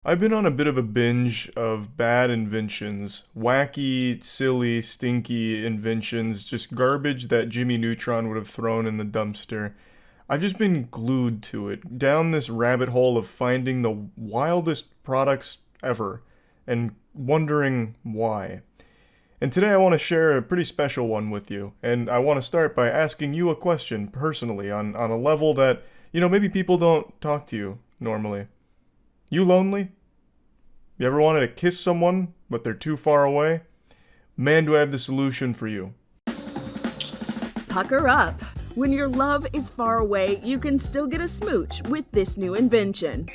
I've been on a bit of a binge of bad inventions. Wacky, silly, stinky inventions, just garbage that Jimmy Neutron would have thrown in the dumpster. I've just been glued to it, down this rabbit hole of finding the wildest products ever, and wondering why. And today I want to share a pretty special one with you, and I want to start by asking you a question personally on a level that, maybe people don't talk to you normally. You lonely? You ever wanted to kiss someone, but they're too far away? Man, do I have the solution for you. Pucker up. When your love is far away, you can still get a smooch with this new invention.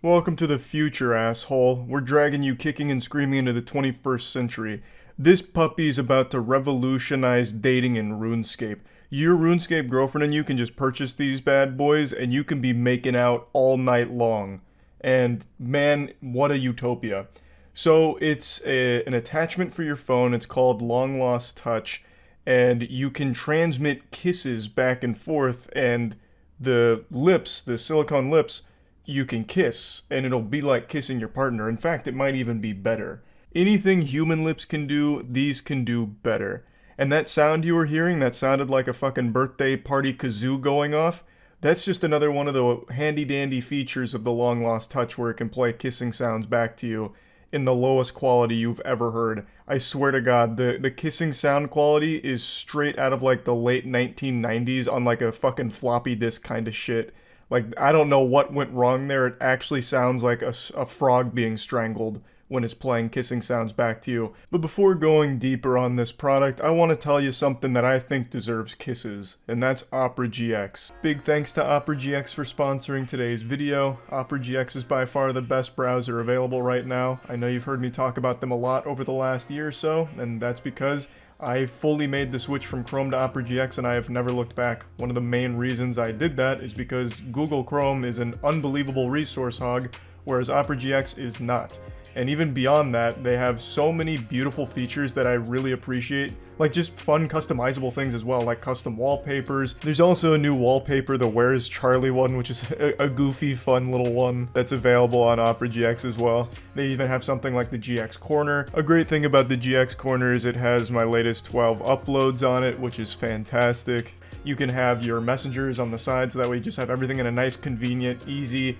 Welcome to the future, asshole. We're dragging you kicking and screaming into the 21st century. This puppy's about to revolutionize dating in RuneScape. Your RuneScape girlfriend and you can just purchase these bad boys, and you can be making out all night long. And man, what a utopia. So it's an attachment for your phone. It's called Long Lost Touch, and you can transmit kisses back and forth, and the lips, the silicone lips, you can kiss, and it'll be like kissing your partner. In fact, it might even be better. Anything human lips can do, these can do better. And that sound you were hearing, that sounded like a fucking birthday party kazoo going off, that's just another one of the handy-dandy features of the Long Lost Touch, where it can play kissing sounds back to you in the lowest quality you've ever heard. I swear to God, the kissing sound quality is straight out of like the late 1990s on like a fucking floppy disk kind of shit. Like, I don't know what went wrong there. It actually sounds like a frog being strangled when it's playing kissing sounds back to you. But before going deeper on this product, I want to tell you something that I think deserves kisses, and that's Opera GX. Big thanks to Opera GX for sponsoring today's video. Opera GX is by far the best browser available right now. I know you've heard me talk about them a lot over the last year or so, and that's because I fully made the switch from Chrome to Opera GX, and I have never looked back. One of the main reasons I did that is because Google Chrome is an unbelievable resource hog, whereas Opera GX is not. And even beyond that, they have so many beautiful features that I really appreciate, like just fun customizable things as well, like custom wallpapers. There's also a new wallpaper, the Where's Charlie one, which is a goofy, fun little one that's available on Opera GX as well. They even have something like the GX Corner. A great thing about the GX Corner is it has my latest 12 uploads on it, which is fantastic. You can have your messengers on the side, so that way you just have everything in a nice, convenient, easy,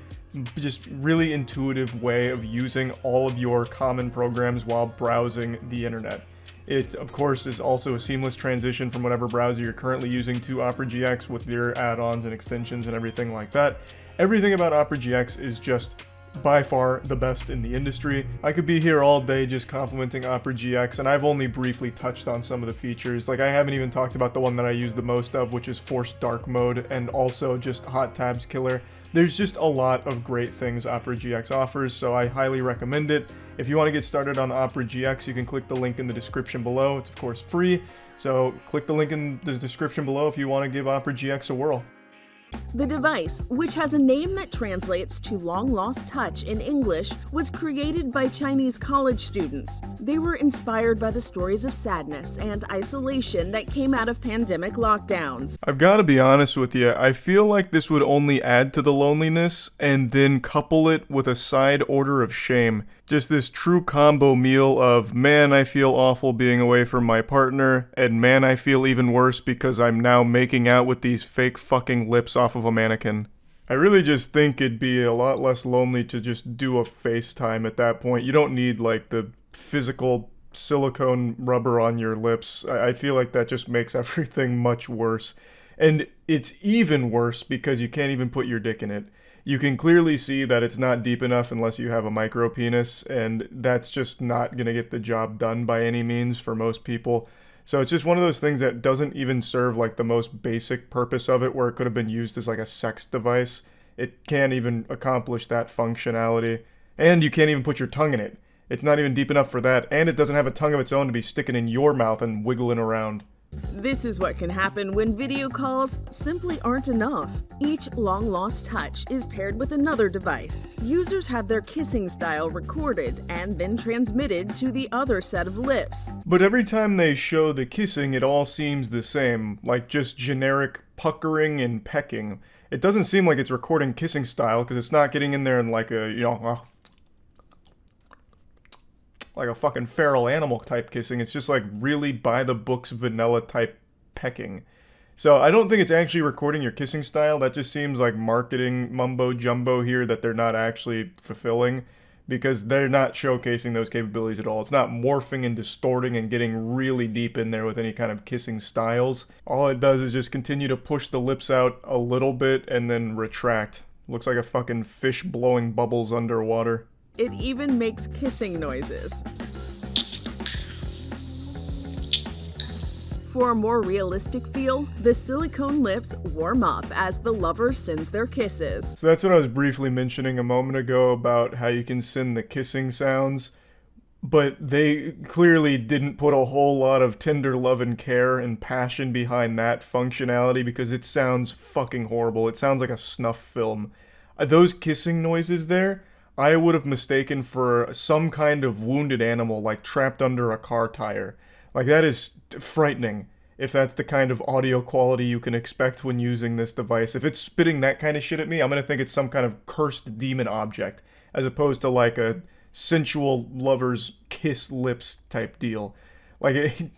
just really intuitive way of using all of your common programs while browsing the internet. It, of course, is also a seamless transition from whatever browser you're currently using to Opera GX with your add-ons and extensions and everything like that. Everything about Opera GX is just by far the best in the industry. I could be here all day just complimenting Opera GX, and I've only briefly touched on some of the features. Like, I haven't even talked about the one that I use the most of, which is Forced Dark Mode, and also just Hot Tabs Killer. There's just a lot of great things Opera GX offers, so I highly recommend it. If you want to get started on Opera GX, you can click the link in the description below. It's of course free, so click the link in the description below if you want to give Opera GX a whirl. The device, which has a name that translates to Long Lost Touch in English, was created by Chinese college students. They were inspired by the stories of sadness and isolation that came out of pandemic lockdowns. I've got to be honest with you, I feel like this would only add to the loneliness and then couple it with a side order of shame. Just this true combo meal of, man, I feel awful being away from my partner, and man, I feel even worse because I'm now making out with these fake fucking lips off of a mannequin. I really just think it'd be a lot less lonely to just do a FaceTime at that point. You don't need like the physical silicone rubber on your lips. I feel like that just makes everything much worse. And it's even worse because you can't even put your dick in it. You can clearly see that it's not deep enough unless you have a micro penis, and that's just not going to get the job done by any means for most people. So it's just one of those things that doesn't even serve like the most basic purpose of it, where it could have been used as like a sex device. It can't even accomplish that functionality, and you can't even put your tongue in it. It's not even deep enough for that, and it doesn't have a tongue of its own to be sticking in your mouth and wiggling around. This is what can happen when video calls simply aren't enough. Each Long Lost Touch is paired with another device. Users have their kissing style recorded and then transmitted to the other set of lips. But every time they show the kissing, it all seems the same, like just generic puckering and pecking. It doesn't seem like it's recording kissing style because it's not getting in there in like a, like a fucking feral animal type kissing. It's just like really by the books vanilla type pecking. So I don't think it's actually recording your kissing style. That just seems like marketing mumbo jumbo here that they're not actually fulfilling, because they're not showcasing those capabilities at all. It's not morphing and distorting and getting really deep in there with any kind of kissing styles. All it does is just continue to push the lips out a little bit and then retract. Looks like a fucking fish blowing bubbles underwater. It even makes kissing noises. For a more realistic feel, the silicone lips warm up as the lover sends their kisses. So that's what I was briefly mentioning a moment ago about how you can send the kissing sounds, but they clearly didn't put a whole lot of tender love and care and passion behind that functionality because it sounds fucking horrible. It sounds like a snuff film. Those kissing noises there, I would have mistaken for some kind of wounded animal, like trapped under a car tire. Like, that is frightening, if that's the kind of audio quality you can expect when using this device. If it's spitting that kind of shit at me, I'm going to think it's some kind of cursed demon object, as opposed to like a sensual lover's kiss lips type deal.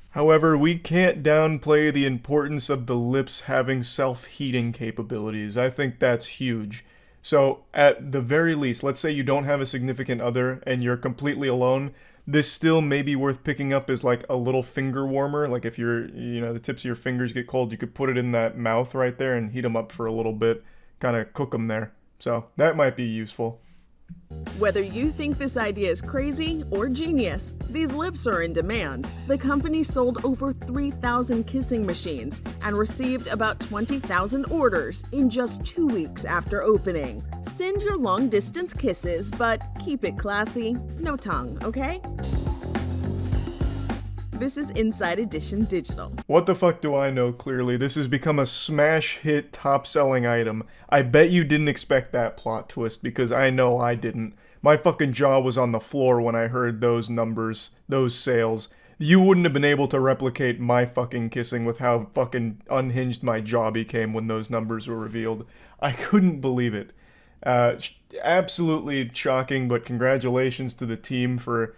However, we can't downplay the importance of the lips having self-heating capabilities. I think that's huge. So, at the very least, let's say you don't have a significant other and you're completely alone, this still may be worth picking up as like a little finger warmer. Like if the tips of your fingers get cold, you could put it in that mouth right there and heat them up for a little bit, kind of cook them there. So that might be useful. Whether you think this idea is crazy or genius, these lips are in demand. The company sold over 3,000 kissing machines and received about 20,000 orders in just 2 weeks after opening. Send your long-distance kisses, but keep it classy. No tongue, okay? This is Inside Edition Digital. What the fuck do I know? Clearly, this has become a smash hit, top-selling item. I bet you didn't expect that plot twist, because I know I didn't. My fucking jaw was on the floor when I heard those numbers, those sales. You wouldn't have been able to replicate my fucking kissing with how fucking unhinged my jaw became when those numbers were revealed. I couldn't believe it. Absolutely shocking, but congratulations to the team for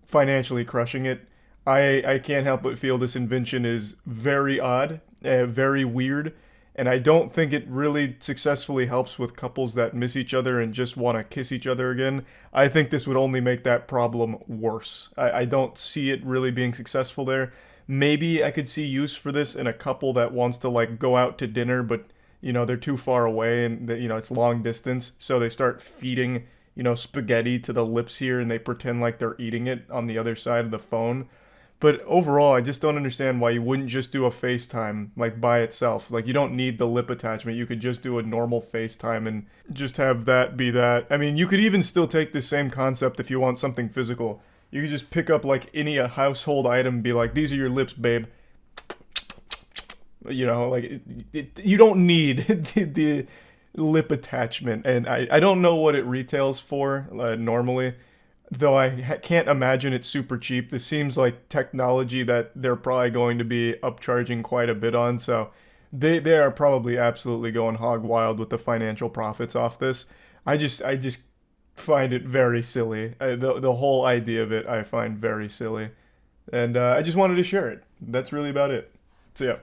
financially crushing it. I can't help but feel this invention is very odd, very weird, and I don't think it really successfully helps with couples that miss each other and just want to kiss each other again. I think this would only make that problem worse. I don't see it really being successful there. Maybe I could see use for this in a couple that wants to like go out to dinner, but they're too far away and it's long distance, so they start feeding spaghetti to the lips here and they pretend like they're eating it on the other side of the phone. But overall, I just don't understand why you wouldn't just do a FaceTime, like, by itself. Like, you don't need the lip attachment. You could just do a normal FaceTime and just have that be that. I mean, you could even still take the same concept if you want something physical. You could just pick up, like, any household item and be like, these are your lips, babe. You don't need the lip attachment. And I don't know what it retails for normally. Though I can't imagine it's super cheap. This seems like technology that they're probably going to be upcharging quite a bit on. So they are probably absolutely going hog wild with the financial profits off this. I just find it very silly. The whole idea of it I find very silly. And I just wanted to share it. That's really about it. So yeah.